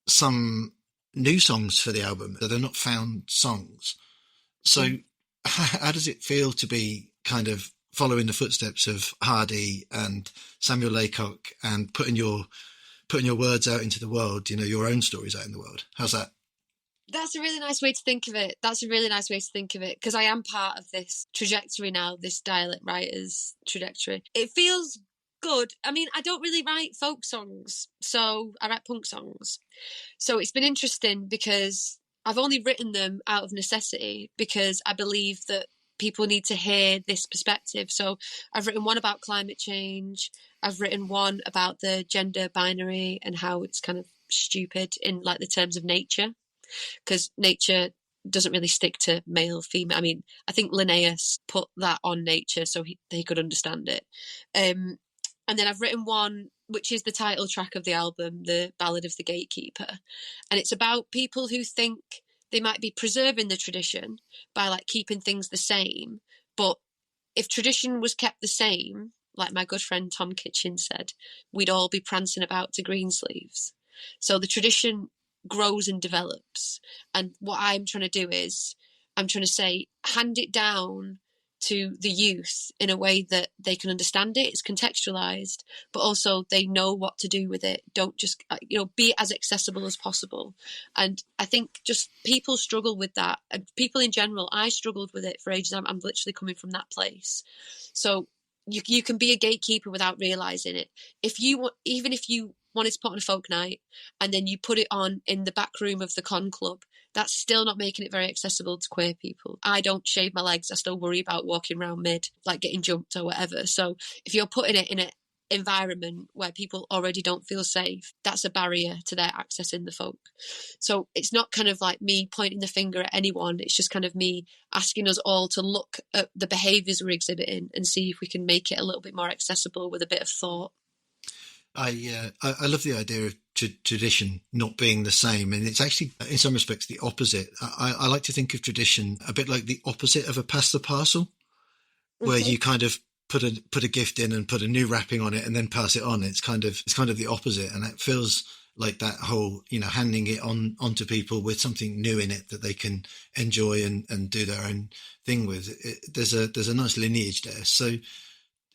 some new songs for the album that are not found songs. So how does it feel to be kind of following the footsteps of Hardy and Samuel Laycock and putting your words out into the world, your own stories out in the world? How's that? That's a really nice way to think of it. Because I am part of this trajectory now, this dialect writers trajectory. It feels good. I mean, I don't really write folk songs, so I write punk songs. So it's been interesting because I've only written them out of necessity, because I believe that people need to hear this perspective. So I've written one about climate change. I've written one about the gender binary and how it's kind of stupid in like the terms of nature, because nature doesn't really stick to male, female. I mean, I think Linnaeus put that on nature so he could understand it. And then I've written one, which is the title track of the album, The Ballad of the Gatekeeper. And it's about people who think they might be preserving the tradition by like keeping things the same. But if tradition was kept the same, like my good friend Tom Kitchen said, we'd all be prancing about to Greensleeves. So the tradition grows and develops. And what I'm trying to do is, I'm trying to say, hand it down to the youth in a way that they can understand it. It's contextualized, but also they know what to do with it. Don't just, be as accessible as possible. And I think just people struggle with that. And people in general, I struggled with it for ages. I'm literally coming from that place. So you can be a gatekeeper without realizing it. Even if you wanted to put on a folk night and then you put it on in the back room of the con club, that's still not making it very accessible to queer people. I don't shave my legs. I still worry about walking around like getting jumped or whatever. So if you're putting it in an environment where people already don't feel safe, that's a barrier to their accessing the folk. So it's not kind of like me pointing the finger at anyone. It's just kind of me asking us all to look at the behaviours we're exhibiting and see if we can make it a little bit more accessible with a bit of thought. I love the idea of tradition not being the same, and it's actually in some respects the opposite. I like to think of tradition a bit like the opposite of a pass the parcel, where you kind of put a gift in and put a new wrapping on it and then pass it on. It's kind of the opposite, and it feels like that whole handing it onto people with something new in it that they can enjoy and do their own thing with. There's a nice lineage there. So.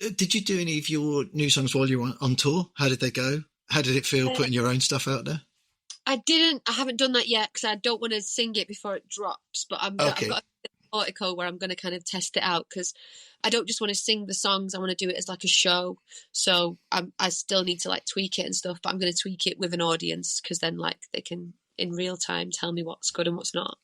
Did you do any of your new songs while you were on tour? How did they go? How did it feel putting your own stuff out there? I haven't done that yet because I don't want to sing it before it drops, but I've got an article where I'm going to kind of test it out, because I don't just want to sing the songs. I want to do it as like a show. So I still need to like tweak it and stuff, but I'm going to tweak it with an audience, because then like they can in real time tell me what's good and what's not.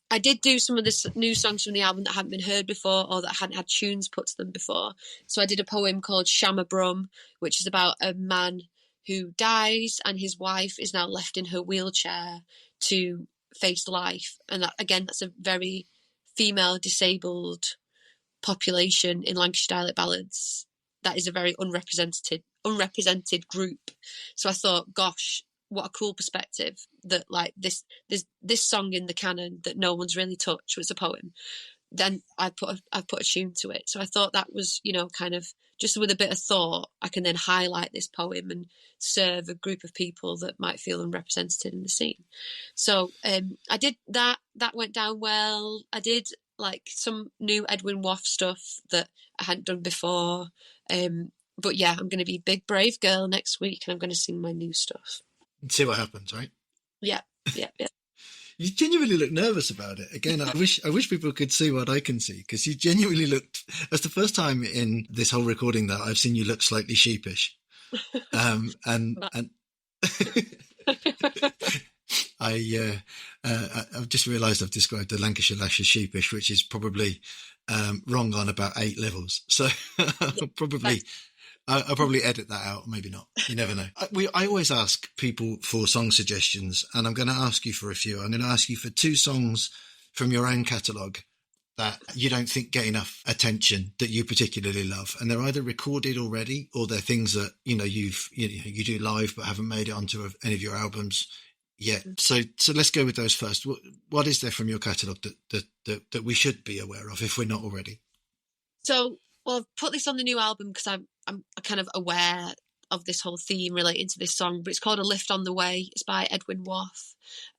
I did do some of the new songs from the album that hadn't been heard before or that hadn't had tunes put to them before. So I did a poem called Shama Brum, which is about a man who dies and his wife is now left in her wheelchair to face life. And that, again, that's a very female disabled population in Lancashire dialect ballads. That is a very unrepresented group. So I thought, gosh, what a cool perspective that like this song in the canon that no one's really touched was a poem. Then I put a tune to it. So I thought that was, kind of just with a bit of thought, I can then highlight this poem and serve a group of people that might feel unrepresented in the scene. So I did that. That went down well. I did like some new Edwin Waugh stuff that I hadn't done before. But yeah, I'm going to be Big Brave Girl next week and I'm going to sing my new stuff. See what happens, right? Yeah. You genuinely look nervous about it. Again, I wish people could see what I can see, because you genuinely looked. That's the first time in this whole recording that I've seen you look slightly sheepish. And I've just realised I've described the Lancashire lash as sheepish, which is probably wrong on about 8 levels. So I'll probably edit that out, maybe not. You never know. I always ask people for song suggestions, and I'm going to ask you for a few. I'm going to ask you for 2 songs from your own catalogue that you don't think get enough attention that you particularly love, and they're either recorded already or they're things that you do live but haven't made it onto any of your albums. Yeah. So let's go with those first. What is there from your catalogue that we should be aware of if we're not already? So, well, I've put this on the new album because I'm kind of aware of this whole theme relating to this song, but it's called A Lift on the Way. It's by Edwin Waugh.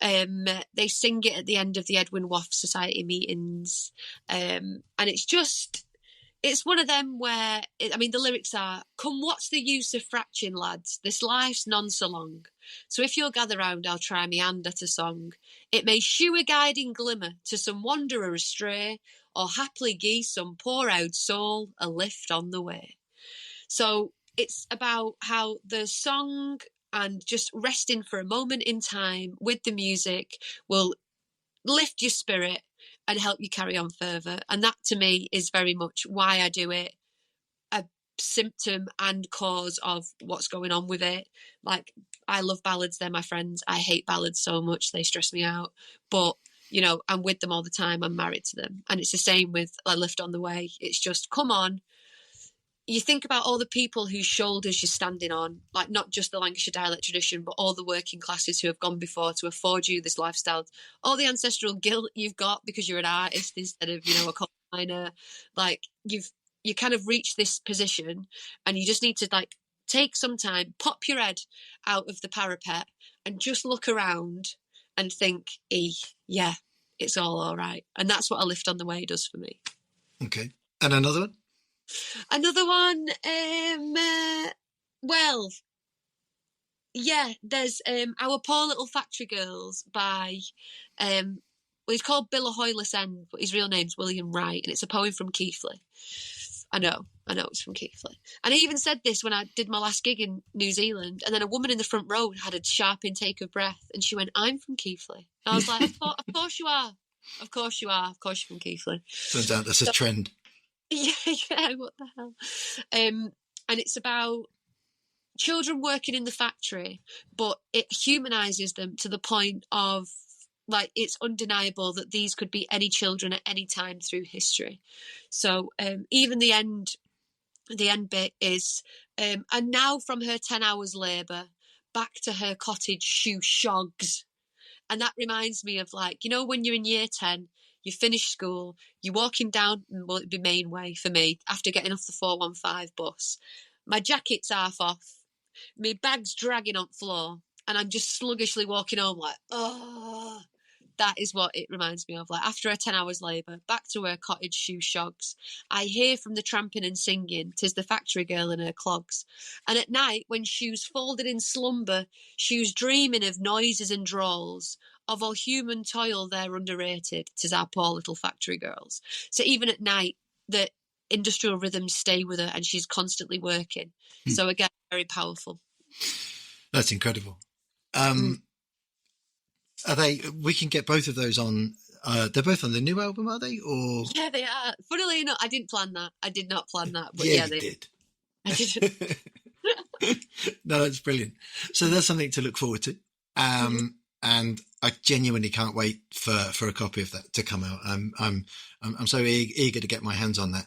They sing it at the end of the Edwin Waugh Society meetings. And it's one of them where, the lyrics are, "Come, what's the use of fratching, lads? This life's none so long. So if you'll gather round, I'll try me hand at a song. It may shew a guiding glimmer to some wanderer astray, or haply gie some poor-eyed soul a lift on the way." So it's about how the song and just resting for a moment in time with the music will lift your spirit and help you carry on further. And that to me is very much why I do it, a symptom and cause of what's going on with it. Like, I love ballads, they're my friends. I hate ballads so much, they stress me out. But, I'm with them all the time, I'm married to them. And it's the same with A Lift on the Way. It's just, come on. You think about all the people whose shoulders you're standing on, like not just the Lancashire dialect tradition, but all the working classes who have gone before to afford you this lifestyle, all the ancestral guilt you've got because you're an artist instead of, a coal miner. Like, you kind of reached this position and you just need to take some time, pop your head out of the parapet and just look around and think, yeah, it's all right. And that's what A Lift on the Way does for me. Okay. And another one? Another one, there's Our Poor Little Factory Girls by, he's called Bill Hoyless End, but his real name's William Wright, and it's a poem from Keighley. I know it's from Keighley. And I even said this when I did my last gig in New Zealand, and then a woman in the front row had a sharp intake of breath, and she went, "I'm from Keighley." And I was like, of course you are. Of course you are. Of course you're from Keighley. Turns out that's a trend. Yeah, what the hell? And it's about children working in the factory, but it humanises them to the point of, it's undeniable that these could be any children at any time through history. So even the end bit is, and now from her 10 hours labour, back to her cottage shoe shogs. And that reminds me of, when you're in year 10, you finish school, you're walking down, it'd be Main Way for me, after getting off the 415 bus. My jacket's half off, my bag's dragging on the floor, and I'm just sluggishly walking home oh. That is what it reminds me of. After a 10 hours labour, back to her cottage shoe shogs. I hear from the tramping and singing, 'tis the factory girl in her clogs. And at night, when shoes folded in slumber, shoes dreaming of noises and drawls, of all human toil they're underrated, 'tis our poor little factory girls. So even at night, the industrial rhythms stay with her and she's constantly working. So again, very powerful. That's incredible. Are they? We can get both of those on. They're both on the new album, are they? Or yeah, they are. Funnily enough, I didn't plan that. I did not plan that, but they did. I did. No, that's brilliant. So that's something to look forward to. And I genuinely can't wait for a copy of that to come out. I'm so eager to get my hands on that.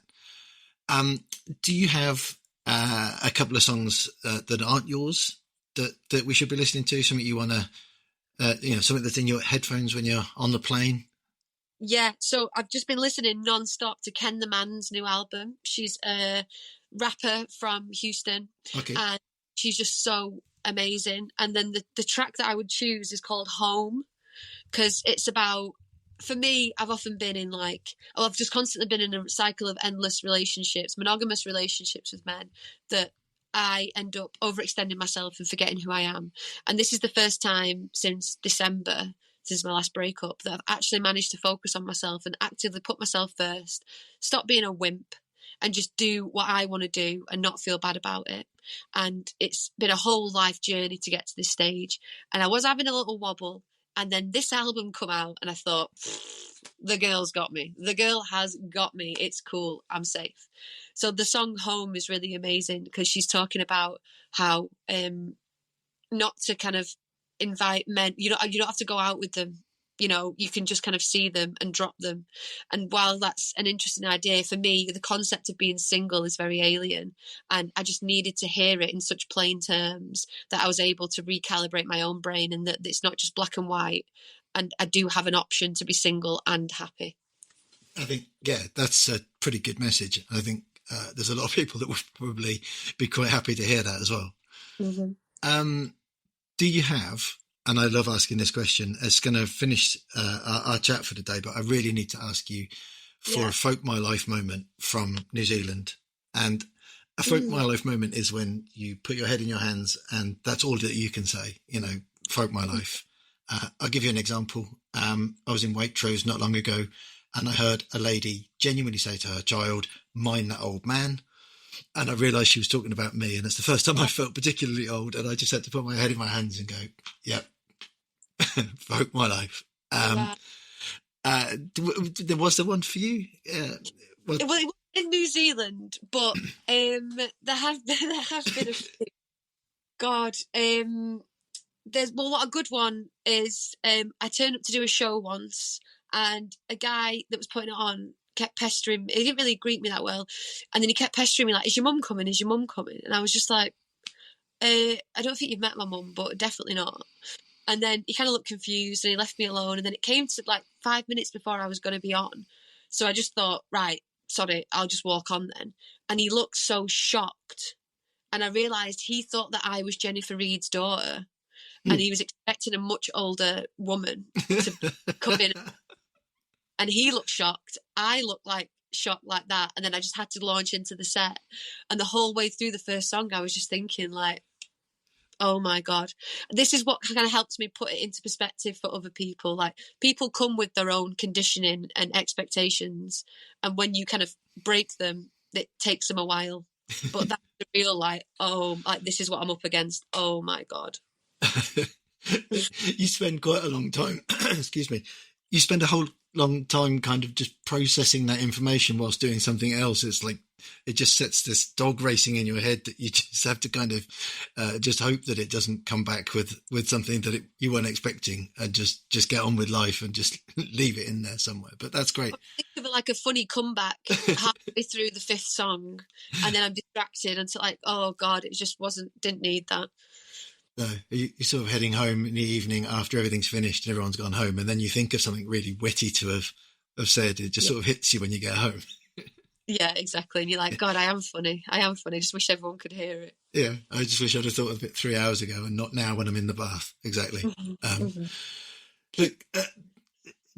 Do you have a couple of songs that aren't yours that we should be listening to? Something you want to. Something that's in your headphones when you're on the plane? Yeah, so I've just been listening non-stop to Ken the Man's new album. She's a rapper from Houston. Okay. And she's just so amazing. And then the track that I would choose is called Home, because it's about, for me, I've often been in I've just constantly been in a cycle of endless relationships, monogamous relationships with men that I end up overextending myself and forgetting who I am. And this is the first time since December, since my last breakup, that I've actually managed to focus on myself and actively put myself first, stop being a wimp and just do what I want to do and not feel bad about it. And it's been a whole life journey to get to this stage. And I was having a little wobble. And then this album come out and I thought, the girl's got me. The girl has got me. It's cool. I'm safe. So the song Home is really amazing because she's talking about how not to kind of invite men. You don't have to go out with them you can just kind of see them and drop them. And while that's an interesting idea, for me, the concept of being single is very alien. And I just needed to hear it in such plain terms that I was able to recalibrate my own brain, and that it's not just black and white. And I do have an option to be single and happy. I think, yeah, that's a pretty good message. I think there's a lot of people that would probably be quite happy to hear that as well. Mm-hmm. Do you have, and I love asking this question, it's going to finish our chat for the day, but I really need to ask you for a Folk My Life moment from New Zealand. And a Folk My Life moment is when you put your head in your hands and that's all that you can say, Folk My Life. I'll give you an example. I was in Waitrose not long ago, and I heard a lady genuinely say to her child, "Mind that old man." And I realised she was talking about me, and it's the first time I felt particularly old, and I just had to put my head in my hands and go, yep, Folk My Life. There was the one for you? Well, it was in New Zealand, but there have been a few. God, a good one is I turned up to do a show once, and a guy that was putting it on kept pestering me. He didn't really greet me that well, and then he kept pestering me like, "Is your mum coming? Is your mum coming?" And I was just like, "I don't think you've met my mum, but definitely not." And then he kind of looked confused, and he left me alone. And then it came to like 5 minutes before I was going to be on, so I just thought, right, sorry, I'll just walk on then. And he looked so shocked, and I realised he thought that I was Jennifer Reid's daughter, and he was expecting a much older woman to come in. And he looked shocked. I looked like shocked like that. And then I just had to launch into the set. And the whole way through the first song, I was just thinking like, oh my God, this is what kind of helps me put it into perspective for other people. Like, people come with their own conditioning and expectations. And when you kind of break them, it takes them a while. But that's the real this is what I'm up against. Oh my God. You spend quite a long time, excuse me. You spend a whole long time kind of just processing that information whilst doing something else. It's like it just sets this dog racing in your head that you just have to kind of just hope that it doesn't come back with something that you weren't expecting, and just get on with life and just leave it in there somewhere. But that's great. I think of it like a funny comeback halfway through the fifth song, and then I'm distracted until like, oh God, it just didn't need that. No, you're sort of heading home in the evening after everything's finished and everyone's gone home, and then you think of something really witty to have said. It just sort of hits you when you get home. Yeah, exactly. And you're like, God, I am funny. I just wish everyone could hear it. Yeah, I just wish I'd have thought of it 3 hours ago and not now when I'm in the bath. Exactly. Look,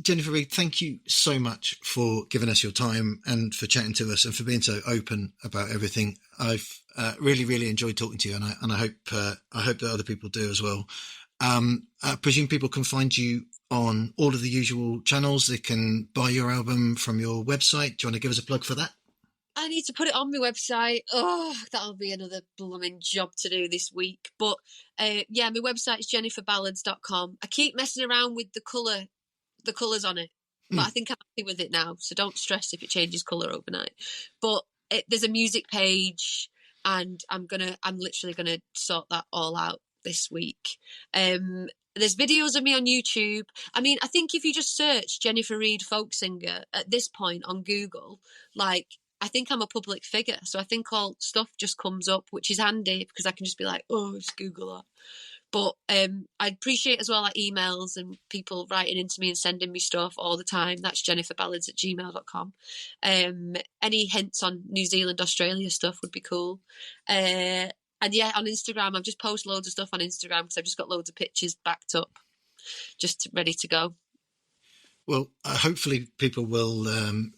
Jennifer Reid, thank you so much for giving us your time and for chatting to us and for being so open about everything. I've really, really enjoyed talking to you, and I hope that other people do as well. I presume people can find you on all of the usual channels. They can buy your album from your website. Do you want to give us a plug for that? I need to put it on my website. Oh, that'll be another blooming job to do this week. But my website is jenniferballads.com. I keep messing around with the colours on it, but I think I'm happy with it now. So don't stress if it changes colour overnight. But there's a music page, and I'm literally gonna sort that all out this week. There's videos of me on YouTube. I mean, I think if you just search Jennifer Reid folk singer at this point on Google, like, I think I'm a public figure. So I think all stuff just comes up, which is handy because I can just be like, oh, just Google that. But I appreciate as well like emails and people writing into me and sending me stuff all the time. That's jenniferballads@gmail.com. Any hints on New Zealand, Australia stuff would be cool. And yeah, on Instagram, I've just posted loads of stuff on Instagram because I've just got loads of pictures backed up, just ready to go. Well, hopefully people will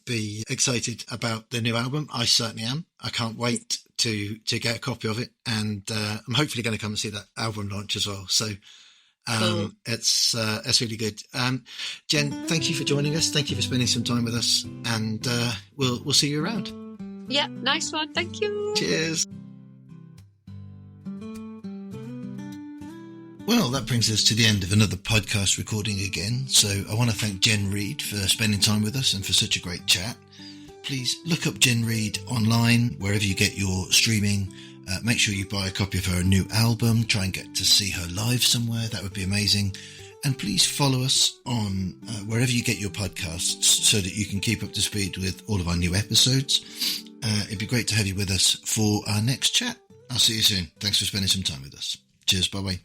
be excited about the new album. I certainly am. I can't wait to get a copy of it, and I'm hopefully going to come and see that album launch as well. So Cool. It's really good. Jen, thank you for joining us. Thank you for spending some time with us, and we'll see you around. Yeah, nice one. Thank you. Cheers. Well, that brings us to the end of another podcast recording again. So I want to thank Jen Reid for spending time with us and for such a great chat. Please look up Jen Reid online, wherever you get your streaming. Make sure you buy a copy of her new album. Try and get to see her live somewhere. That would be amazing. And please follow us on wherever you get your podcasts so that you can keep up to speed with all of our new episodes. It'd be great to have you with us for our next chat. I'll see you soon. Thanks for spending some time with us. Cheers. Bye-bye.